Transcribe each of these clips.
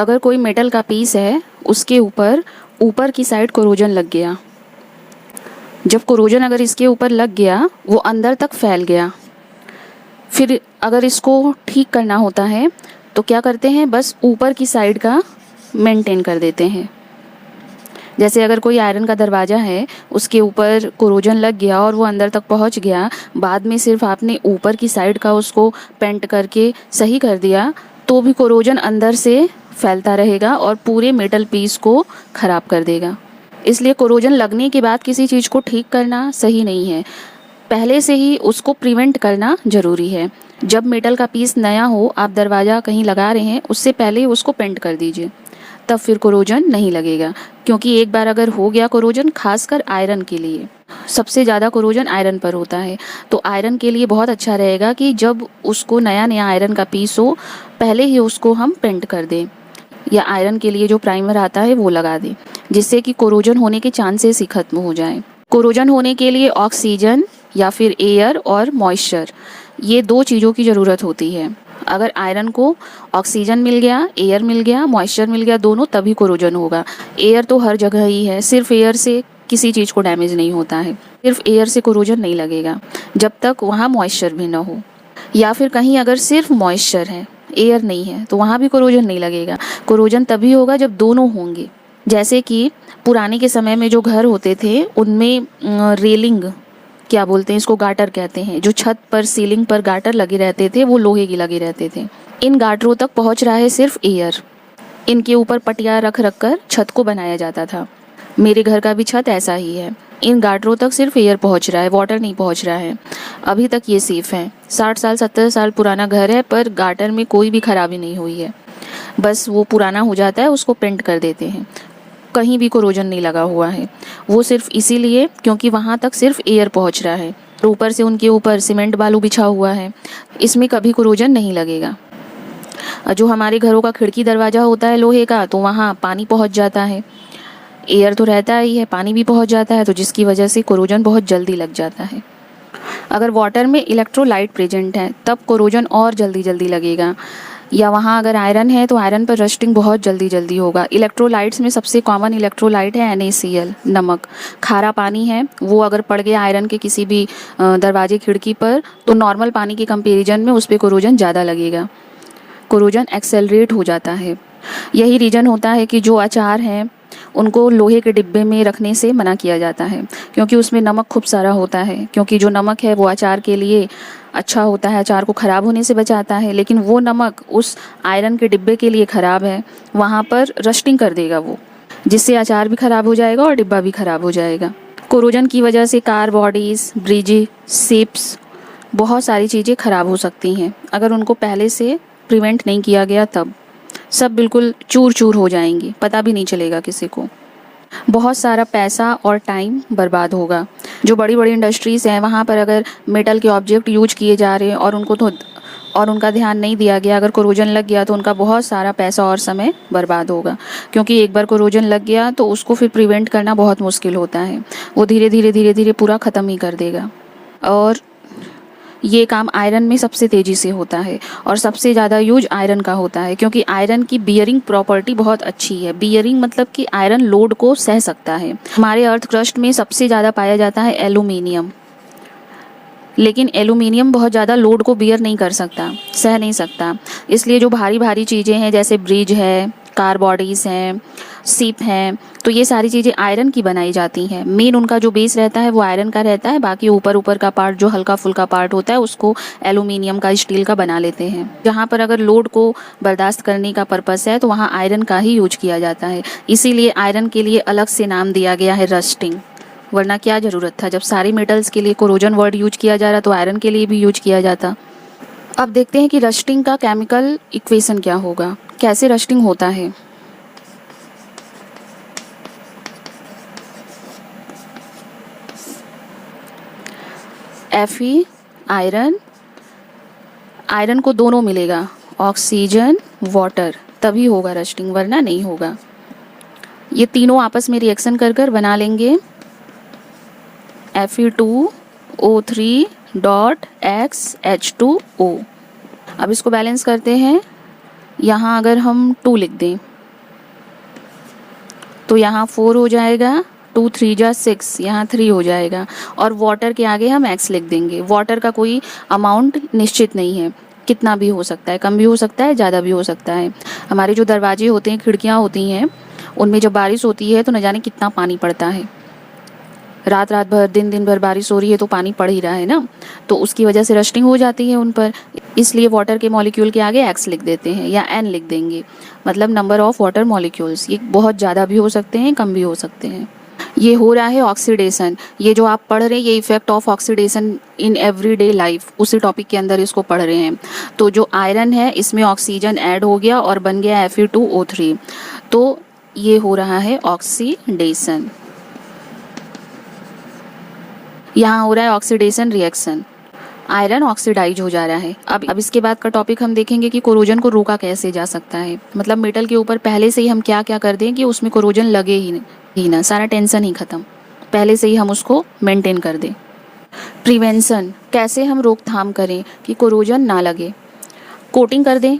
अगर कोई मेटल का पीस है, उसके ऊपर की साइड कोरोजन लग गया। जब कोरोजन अगर इसके ऊपर लग गया, वो अंदर तक फैल गया, फिर अगर इसको ठीक करना होता है तो क्या करते हैं, बस ऊपर की साइड का मेंटेन कर देते हैं। जैसे अगर कोई आयरन का दरवाज़ा है, उसके ऊपर कोरोजन लग गया और वो अंदर तक पहुंच गया, बाद में सिर्फ आपने ऊपर की साइड का उसको पेंट करके सही कर दिया, तो भी कोरोजन अंदर से फैलता रहेगा और पूरे मेटल पीस को ख़राब कर देगा। इसलिए कोरोजन लगने के बाद किसी चीज़ को ठीक करना सही नहीं है, पहले से ही उसको प्रिवेंट करना ज़रूरी है। जब मेटल का पीस नया हो, आप दरवाज़ा कहीं लगा रहे हैं, उससे पहले ही उसको पेंट कर दीजिए, तब फिर कोरोजन नहीं लगेगा। क्योंकि एक बार अगर हो गया कोरोजन, खासकर आयरन के लिए सबसे ज़्यादा कोरोजन आयरन पर होता है, तो आयरन के लिए बहुत अच्छा रहेगा कि जब उसको नया नया आयरन का पीस हो, पहले ही उसको हम पेंट कर दें, या आयरन के लिए जो प्राइमर आता है वो लगा दें, जिससे कि कोरोजन होने के चांसेस ही खत्म हो जाएं। कोरोजन होने के लिए ऑक्सीजन या फिर एयर और मॉइस्चर, ये दो चीज़ों की ज़रूरत होती है। अगर आयरन को ऑक्सीजन मिल गया, एयर मिल गया, मॉइस्चर मिल गया, दोनों, तभी कोरोजन होगा। एयर तो हर जगह ही है, सिर्फ एयर से किसी चीज़ को डैमेज नहीं होता है, सिर्फ एयर से कोरोजन नहीं लगेगा जब तक वहाँ मॉइस्चर भी ना हो। या फिर कहीं अगर सिर्फ मॉइस्चर है, एयर नहीं है, तो वहाँ भी कोरोजन नहीं लगेगा। कोरोजन तभी होगा जब दोनों होंगे। जैसे कि पुराने के समय में जो घर होते थे, उनमें रेलिंग, क्या बोलते हैं इसको, गाटर कहते हैं, जो छत पर सीलिंग पर गाटर लगे रहते थे, वो लोहे की लगे रहते थे। इन गाटरों तक पहुंच रहा है सिर्फ एयर, इनके ऊपर पटिया रख रख कर छत को बनाया जाता था। मेरे घर का भी छत ऐसा ही है, इन गाटरों तक सिर्फ एयर पहुंच रहा है, वाटर नहीं पहुंच रहा है। अभी तक ये सेफ है। 60 साल 70 साल पुराना घर है, पर गाटर में कोई भी खराबी नहीं हुई है। बस वो पुराना हो जाता है, उसको पेंट कर देते हैं, कहीं भी कोरोजन नहीं लगा हुआ है। वो सिर्फ इसीलिए क्योंकि वहाँ तक सिर्फ एयर पहुँच रहा है, ऊपर से उनके ऊपर सीमेंट बालू बिछा हुआ है, इसमें कभी कोरोजन नहीं लगेगा। जो हमारे घरों का खिड़की दरवाज़ा होता है लोहे का, तो वहाँ पानी पहुँच जाता है, एयर तो रहता ही है, पानी भी पहुँच जाता है, तो जिसकी वजह से कोरोजन बहुत जल्दी लग जाता है। अगर वाटर में इलेक्ट्रोलाइट प्रेजेंट है, तब कोरोजन और जल्दी जल्दी लगेगा। या वहाँ अगर आयरन है, तो आयरन पर रस्टिंग बहुत जल्दी जल्दी होगा। इलेक्ट्रोलाइट्स में सबसे कॉमन इलेक्ट्रोलाइट है NaCl, नमक। खारा पानी है, वो अगर पड़ गया आयरन के किसी भी दरवाजे खिड़की पर, तो नॉर्मल पानी के कंपैरिजन में उस पर कोरोजन ज़्यादा लगेगा, कोरोजन एक्सेलरेट हो जाता है। यही रीज़न होता है कि जो अचार हैं, उनको लोहे के डिब्बे में रखने से मना किया जाता है, क्योंकि उसमें नमक खूब सारा होता है। क्योंकि जो नमक है वो अचार के लिए अच्छा होता है, अचार को ख़राब होने से बचाता है, लेकिन वो नमक उस आयरन के डिब्बे के लिए ख़राब है, वहाँ पर रस्टिंग कर देगा वो, जिससे अचार भी ख़राब हो जाएगा और डिब्बा भी ख़राब हो जाएगा। कोरोजन की वजह से कार बॉडीज़, ब्रिज, शिप्स, बहुत सारी चीज़ें ख़राब हो सकती हैं। अगर उनको पहले से प्रिवेंट नहीं किया गया, तब सब बिल्कुल चूर चूर हो जाएंगी, पता भी नहीं चलेगा किसी को। बहुत सारा पैसा और टाइम बर्बाद होगा। जो बड़ी बड़ी इंडस्ट्रीज़ हैं, वहाँ पर अगर मेटल के ऑब्जेक्ट यूज किए जा रहे हैं और उनका ध्यान नहीं दिया गया, अगर कोरोजन लग गया, तो उनका बहुत सारा पैसा और समय बर्बाद होगा। क्योंकि एक बार कोरोजन लग गया तो उसको फिर प्रिवेंट करना बहुत मुश्किल होता है, वो धीरे धीरे धीरे धीरे पूरा ख़त्म ही कर देगा। और ये काम आयरन में सबसे तेज़ी से होता है और सबसे ज़्यादा यूज आयरन का होता है, क्योंकि आयरन की बियरिंग प्रॉपर्टी बहुत अच्छी है। बियरिंग मतलब कि आयरन लोड को सह सकता है। हमारे अर्थ क्रस्ट में सबसे ज़्यादा पाया जाता है एल्यूमिनियम, लेकिन एल्यूमिनियम बहुत ज़्यादा लोड को बियर नहीं कर सकता, सह नहीं सकता। इसलिए जो भारी भारी चीज़ें हैं, जैसे ब्रिज है, कार बॉडीज़ हैं, शिप हैं, तो ये सारी चीज़ें आयरन की बनाई जाती हैं। मेन उनका जो बेस रहता है वो आयरन का रहता है, बाकी ऊपर ऊपर का पार्ट जो हल्का फुल्का पार्ट होता है उसको एल्यूमिनियम का, स्टील का बना लेते हैं। जहाँ पर अगर लोड को बर्दाश्त करने का पर्पस है, तो वहाँ आयरन का ही यूज किया जाता है। इसीलिए आयरन के लिए अलग से नाम दिया गया है रस्टिंग, वरना क्या ज़रूरत था, जब सारे मेटल्स के लिए कोरोजन वर्ड यूज किया जा रहा, तो आयरन के लिए भी यूज किया जाता। अब देखते हैं कि रस्टिंग का केमिकल इक्वेशन क्या होगा, कैसे रस्टिंग होता है। Fe आयरन, आयरन को दोनों मिलेगा, ऑक्सीजन, वाटर, तभी होगा रस्टिंग, वरना नहीं होगा। ये तीनों आपस में रिएक्शन कर कर बना लेंगे Fe2O3.XH2O। अब इसको बैलेंस करते हैं। यहाँ अगर हम 2 लिख दें, तो यहाँ 4 हो जाएगा, 2 3 जा 6, यहाँ 3 हो जाएगा। और वाटर के आगे हम x लिख देंगे। वाटर का कोई अमाउंट निश्चित नहीं है, कितना भी हो सकता है, कम भी हो सकता है, ज़्यादा भी हो सकता है। हमारे जो दरवाजे होते हैं, खिड़कियाँ होती हैं, उनमें जब बारिश होती है तो न जाने कितना पानी पड़ता है। रात रात भर, दिन दिन भर बारिश हो रही है तो पानी पड़ ही रहा है ना, तो उसकी वजह से रस्टिंग हो जाती है उन पर। इसलिए वाटर के मॉलिक्यूल के आगे x लिख देते हैं या n लिख देंगे, मतलब नंबर ऑफ वाटर मॉलिक्यूल्स। ये बहुत ज़्यादा भी हो सकते हैं, कम भी हो सकते हैं। ये हो रहा है ऑक्सीडेशन। ये जो आप पढ़ रहे हैं, ये effect of oxidation in everyday life, उसी टॉपिक के अंदर इसको पढ़ रहे हैं। तो जो आयरन है, इसमें ऑक्सीजन ऐड हो गया और बन गया Fe2O3, तो ये हो रहा है ऑक्सीडेशन। यहाँ हो रहा है ऑक्सीडेशन रिएक्शन, आयरन ऑक्सीडाइज हो जा रहा है। अब इसके बाद का टॉपिक हम देखेंगे कि कोरोजन को रोका कैसे जा सकता है। मतलब मेटल के ऊपर पहले से ही हम क्या क्या कर दें कि उसमें कोरोजन लगे ही ना, सारा टेंशन ही खत्म, पहले से ही हम उसको मेंटेन कर दें। प्रिवेंशन, कैसे हम रोकथाम करें कि कोरोजन ना लगे। कोटिंग कर दें।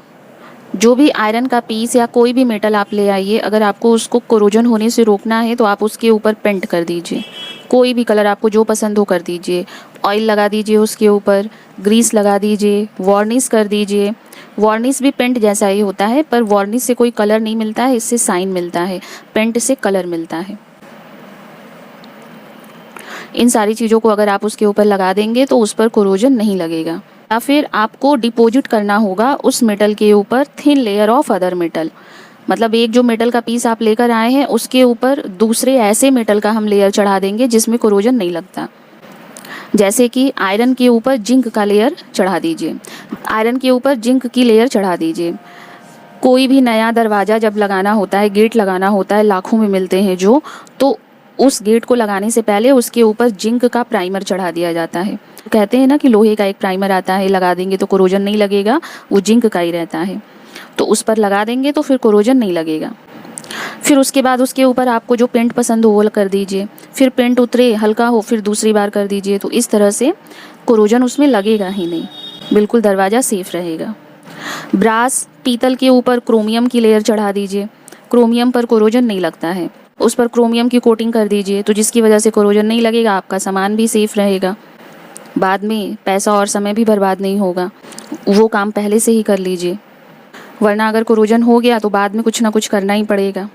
जो भी आयरन का पीस या कोई भी मेटल आप ले आइए, अगर आपको उसको कोरोजन होने से रोकना है तो आप उसके ऊपर पेंट कर दीजिए। कोई भी कलर आपको जो पसंद हो कर दीजिए। ऑयल लगा दीजिए उसके ऊपर, ग्रीस लगा दीजिए, वार्निश कर दीजिए। वार्निश भी पेंट जैसा ही होता है, पर वार्निश से कोई कलर नहीं मिलता है, इससे साइन मिलता है, पेंट से कलर मिलता है। इन सारी चीज़ों को अगर आप उसके ऊपर लगा देंगे तो उस पर कोरोजन नहीं लगेगा। या फिर आपको डिपॉजिट करना होगा उस मेटल के ऊपर thin layer of other metal. मतलब एक जो मेटल का पीस आप लेकर आए हैं उसके ऊपर दूसरे ऐसे मेटल का हम लेयर चढ़ा देंगे जिसमें कोरोजन नहीं लगता। जैसे कि आयरन के ऊपर जिंक का लेयर चढ़ा दीजिए, आयरन के ऊपर जिंक की लेयर चढ़ा दीजिए। कोई भी नया दरवाज़ा जब लगाना होता है, गेट लगाना होता है, लाखों में मिलते हैं जो, तो उस गेट को लगाने से पहले उसके ऊपर जिंक का प्राइमर चढ़ा दिया जाता है। कहते हैं ना कि लोहे का एक प्राइमर आता है, लगा देंगे तो कोरोजन नहीं लगेगा, वो जिंक का ही रहता है। तो उस पर लगा देंगे तो फिर कोरोजन नहीं लगेगा। फिर उसके बाद उसके ऊपर आपको जो पेंट पसंद हो वो कर दीजिए। फिर पेंट उतरे, हल्का हो, फिर दूसरी बार कर दीजिए। तो इस तरह से कोरोजन उसमें लगेगा ही नहीं, बिल्कुल दरवाज़ा सेफ रहेगा। ब्रास, पीतल के ऊपर क्रोमियम की लेयर चढ़ा दीजिए। क्रोमियम पर कोरोजन नहीं लगता है, उस पर क्रोमियम की कोटिंग कर दीजिए, तो जिसकी वजह से कोरोजन नहीं लगेगा, आपका सामान भी सेफ रहेगा। बाद में पैसा और समय भी बर्बाद नहीं होगा, वो काम पहले से ही कर लीजिए, वरना अगर कोरोजन हो गया तो बाद में कुछ ना कुछ करना ही पड़ेगा।